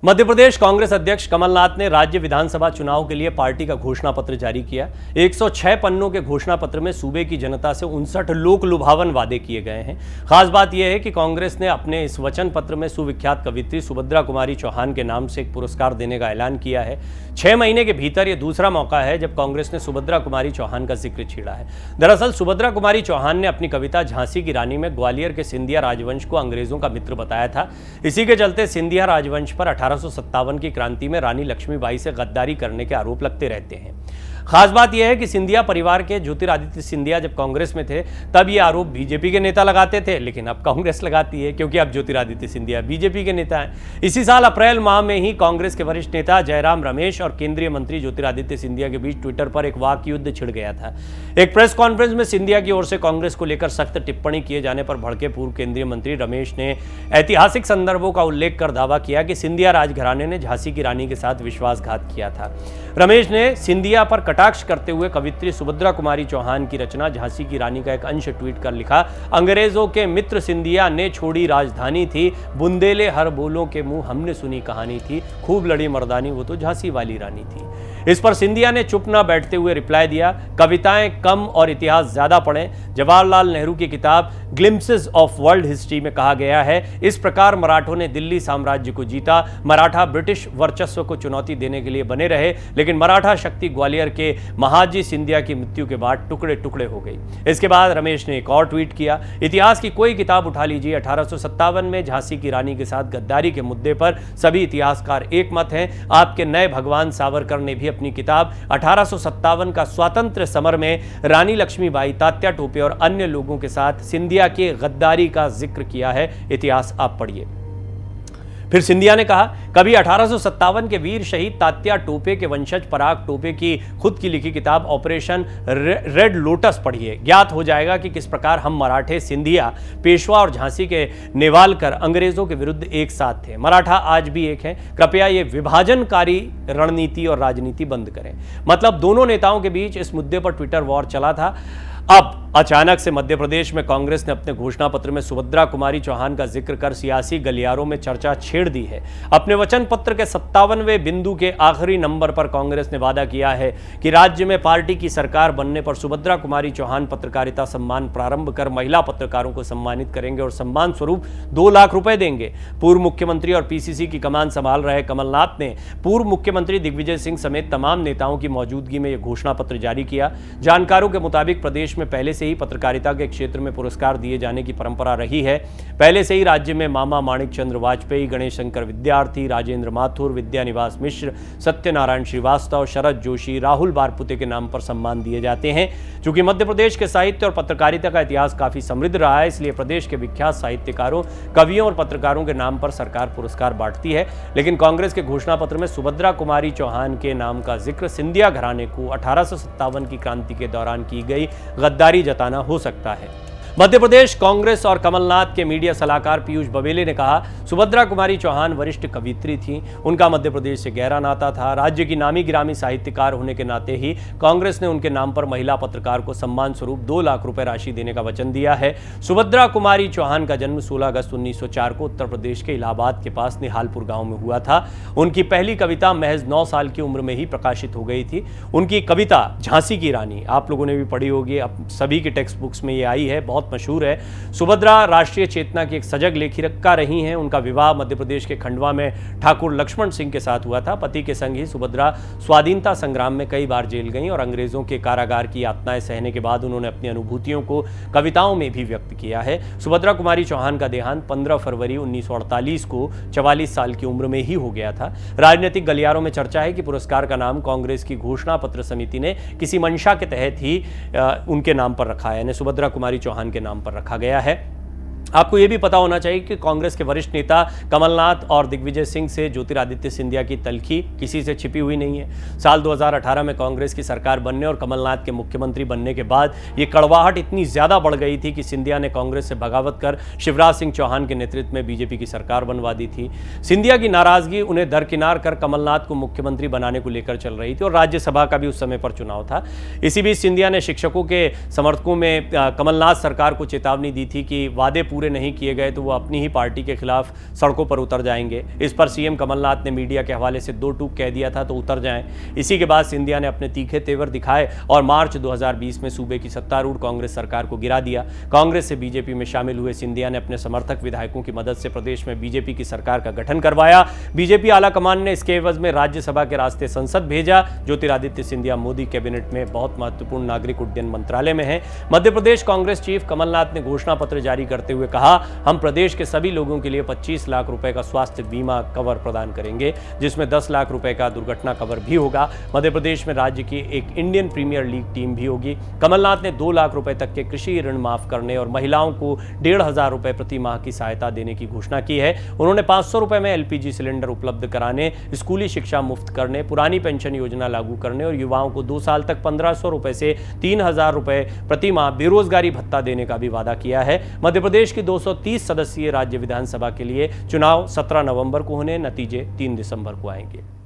मध्य प्रदेश कांग्रेस अध्यक्ष कमलनाथ ने राज्य विधानसभा चुनाव के लिए पार्टी का घोषणा पत्र जारी किया। 106 पन्नों के घोषणा पत्र में सूबे की जनता से 59 लोक लुभावन वादे किए गए हैं। खास बात यह है कि कांग्रेस ने अपने इस वचन पत्र में सुविख्यात कवियत्री सुभद्रा कुमारी चौहान के नाम से एक पुरस्कार देने का ऐलान किया है। 6 महीने के भीतर यह दूसरा मौका है जब कांग्रेस ने सुभद्रा कुमारी चौहान का जिक्र छेड़ा है। दरअसल सुभद्रा कुमारी चौहान ने अपनी कविता झांसी की रानी में ग्वालियर के सिंधिया राजवंश को अंग्रेजों का मित्र बताया था। इसी के चलते सिंधिया राजवंश पर 1857 की क्रांति में रानी लक्ष्मीबाई से गद्दारी करने के आरोप लगते रहते हैं। खास बात यह है कि सिंधिया परिवार के ज्योतिरादित्य सिंधिया जब कांग्रेस में थे तब ये आरोप बीजेपी के नेता लगाते थे, लेकिन अब कांग्रेस लगाती है क्योंकि अब ज्योतिरादित्य सिंधिया बीजेपी के नेता हैं। इसी साल अप्रैल माह में ही कांग्रेस के वरिष्ठ नेता जयराम रमेश और केंद्रीय मंत्री ज्योतिरादित्य सिंधिया के बीच ट्विटर पर एक वाक युद्ध छिड़ गया था। एक प्रेस कॉन्फ्रेंस में सिंधिया की ओर से कांग्रेस को लेकर सख्त टिप्पणी किए जाने पर भड़के पूर्व केंद्रीय मंत्री रमेश ने ऐतिहासिक संदर्भों का उल्लेख कर दावा किया कि सिंधिया राजघराने ने झांसी की रानी के साथ विश्वासघात किया था। रमेश ने सिंधिया पर कटाक्ष करते हुए कवित्री सुभद्रा कुमारी चौहान की रचना झांसी की रानी का एक अंश ट्वीट कर लिखा, अंग्रेजों के मित्र सिंधिया ने छोड़ी राजधानी थी, बुंदेले हर बोलों के मुंह हमने सुनी कहानी थी, खूब लड़ी मर्दानी वो तो झांसी वाली रानी थी। इस पर सिंधिया ने चुप न बैठते हुए रिप्लाई दिया, कविताएं कम और इतिहास ज्यादा पढ़ें। जवाहरलाल नेहरू की किताब ग्लिम्पसेस ऑफ वर्ल्ड हिस्ट्री में कहा गया है, इस प्रकार मराठों ने दिल्ली साम्राज्य को जीता। मराठा ब्रिटिश वर्चस्व को चुनौती देने के लिए बने रहे, लेकिन मराठा शक्ति ग्वालियर के महाजी सिंधिया की मृत्यु के बाद टुकड़े टुकड़े हो गई। इसके बाद रमेश ने एक और ट्वीट किया, इतिहास की कोई किताब उठा लीजिए, 1857 में झांसी की रानी के साथ गद्दारी के मुद्दे पर सभी इतिहासकार एक मत हैं। आपके नए भगवान सावरकर ने भी अपनी किताब 1857 का स्वातंत्र्य समर में रानी लक्ष्मीबाई, तात्या टोपे और अन्य लोगों के साथ सिंधिया के गद्दारी का जिक्र किया है। इतिहास आप पढ़िए। फिर सिंधिया ने कहा, कभी 1857 के वीर शहीद तात्या टोपे के वंशज पराग टोपे की खुद की लिखी किताब ऑपरेशन रेड लोटस पढ़िए। ज्ञात हो जाएगा कि किस प्रकार हम मराठे, सिंधिया, पेशवा और झांसी के नेवालकर अंग्रेजों के विरुद्ध एक साथ थे। मराठा आज भी एक हैं। कृपया ये विभाजनकारी रणनीति और राजनीति बंद करें। मतलब दोनों नेताओं के बीच इस मुद्दे पर ट्विटर वॉर चला था। अब अचानक से मध्य प्रदेश में कांग्रेस ने अपने घोषणा पत्र में सुभद्रा कुमारी चौहान का जिक्र कर सियासी गलियारों में चर्चा छेड़ दी है। अपने वचन पत्र के 57वें बिंदु के आखिरी नंबर पर कांग्रेस ने वादा किया है कि राज्य में पार्टी की सरकार बनने पर सुभद्रा कुमारी चौहान पत्रकारिता सम्मान प्रारंभ कर महिला पत्रकारों को सम्मानित करेंगे और सम्मान स्वरूप 2 लाख रुपए देंगे। पूर्व मुख्यमंत्री और पीसीसी की कमान संभाल रहे कमलनाथ ने पूर्व मुख्यमंत्री दिग्विजय सिंह समेत तमाम नेताओं की मौजूदगी में यह घोषणा पत्र जारी किया। जानकारों के मुताबिक प्रदेश में पहले से ही पत्रकारिता के क्षेत्र में पुरस्कार दिए जाने की परंपरा रही है। पहले से ही राज्य में मामा माणिक चंद्र वाजपेयी, गणेश शंकर विद्यार्थी, राजेंद्र माथुर, विद्यानिवास मिश्र, सत्यनारायण श्रीवास्तव, शरद जोशी, राहुल बारपुते के नाम पर सम्मान दिए जाते हैं। चूंकि मध्य प्रदेश के साहित्य और पत्रकारिता का इतिहास काफी समृद्ध रहा है, इसलिए प्रदेश के विख्यात साहित्यकारों, कवियों और पत्रकारों के नाम पर सरकार पुरस्कार बांटती है। लेकिन कांग्रेस के घोषणा पत्र में सुभद्रा कुमारी चौहान के नाम का जिक्र सिंधिया घराने को 1857 की क्रांति के दौरान की गई गद्दारी जताना हो सकता है। मध्य प्रदेश कांग्रेस और कमलनाथ के मीडिया सलाहकार पीयूष बबेले ने कहा, सुभद्रा कुमारी चौहान वरिष्ठ कवियत्री थी, उनका मध्य प्रदेश से गहरा नाता था। राज्य की नामी गिरामी साहित्यकार होने के नाते ही कांग्रेस ने उनके नाम पर महिला पत्रकार को सम्मान स्वरूप 2 लाख रुपए राशि देने का वचन दिया है। सुभद्रा कुमारी चौहान का जन्म 16 अगस्त 1904 को उत्तर प्रदेश के इलाहाबाद के पास निहालपुर गांव में हुआ था। उनकी पहली कविता महज 9 साल की उम्र में ही प्रकाशित हो गई थी। उनकी कविता झांसी की रानी आप लोगों ने भी पढ़ी होगी, अब सभी की टेक्स्ट बुक्स में ये आई है, बहुत मशहूर है। सुभद्रा राष्ट्रीय चेतना की एक सजग लेखिका रही हैं। उनका विवाह मध्य प्रदेश के खंडवा में ठाकुर लक्ष्मण सिंह के साथ हुआ था। पति के संग ही सुभद्रा स्वाधीनता संग्राम में कई बार जेल गईं और अंग्रेजों के कारागार की यातनाएं सहने के बाद उन्होंने अपनी अनुभूतियों को कविताओं में भी व्यक्त किया है। सुभद्रा कुमारी चौहान का देहांत 15 फरवरी 1948 को 44 साल की उम्र में ही हो गया था। राजनीतिक गलियारों में चर्चा है कि पुरस्कार का नाम कांग्रेस की घोषणा पत्र समिति ने किसी मंशा के तहत ही उनके नाम पर रखा है, यानी सुभद्रा कुमारी चौहान के नाम पर रखा गया है। आपको यह भी पता होना चाहिए कि कांग्रेस के वरिष्ठ नेता कमलनाथ और दिग्विजय सिंह से ज्योतिरादित्य सिंधिया की तलखी किसी से छिपी हुई नहीं है। साल 2018 में कांग्रेस की सरकार बनने और कमलनाथ के मुख्यमंत्री बनने के बाद ये कड़वाहट इतनी ज्यादा बढ़ गई थी कि सिंधिया ने कांग्रेस से बगावत कर शिवराज सिंह चौहान के नेतृत्व में बीजेपी की सरकार बनवा दी थी। सिंधिया की नाराजगी उन्हें दरकिनार कर कमलनाथ को मुख्यमंत्री बनाने को लेकर चल रही थी और राज्यसभा का भी उस समय पर चुनाव था। इसी बीच सिंधिया ने शिक्षकों के समर्थकों में कमलनाथ सरकार को चेतावनी दी थी कि वादे पूरे नहीं किए गए तो वो अपनी ही पार्टी के खिलाफ सड़कों पर उतर जाएंगे। इस पर सीएम कमलनाथ ने मीडिया के हवाले से 2 टूक कह दिया था तो उतर जाएं। इसी के बाद सिंधिया ने अपने तीखे तेवर दिखाए और मार्च 2020 में सूबे की सत्तारूढ़ कांग्रेस सरकार को गिरा दिया। कांग्रेस से बीजेपी में शामिल हुए सिंधिया ने अपने समर्थक विधायकों की मदद से प्रदेश में बीजेपी की सरकार का गठन करवाया। बीजेपी आलाकमान ने इसके एवज में राज्यसभा के रास्ते संसद भेजा। ज्योतिरादित्य सिंधिया मोदी कैबिनेट में बहुत महत्वपूर्ण नागरिक उड्डयन मंत्रालय में है। मध्य प्रदेश कांग्रेस चीफ कमलनाथ ने घोषणा पत्र जारी करते हुए कहा, हम प्रदेश के सभी लोगों के लिए 25 लाख रुपए का स्वास्थ्य बीमा कवर प्रदान करेंगे, जिसमें 10 लाख रुपए का दुर्घटना कवर भी होगा। मध्य प्रदेश में राज्य की एक इंडियन प्रीमियर लीग टीम भी होगी। कमलनाथ ने 2 लाख रुपए तक के कृषि ऋण माफ करने और महिलाओं को 1,500 रुपए प्रति माह की सहायता देने की घोषणा की है। उन्होंने 500 रुपए में एलपीजी सिलेंडर उपलब्ध कराने, स्कूली शिक्षा मुफ्त करने, पुरानी पेंशन योजना लागू करने और युवाओं को 2 साल तक 1,500 रुपए से 3,000 रुपए प्रति माह बेरोजगारी भत्ता देने का भी वादा किया है। मध्य प्रदेश की 230 सदस्यीय राज्य विधानसभा के लिए चुनाव 17 नवंबर को होने, नतीजे 3 दिसंबर को आएंगे।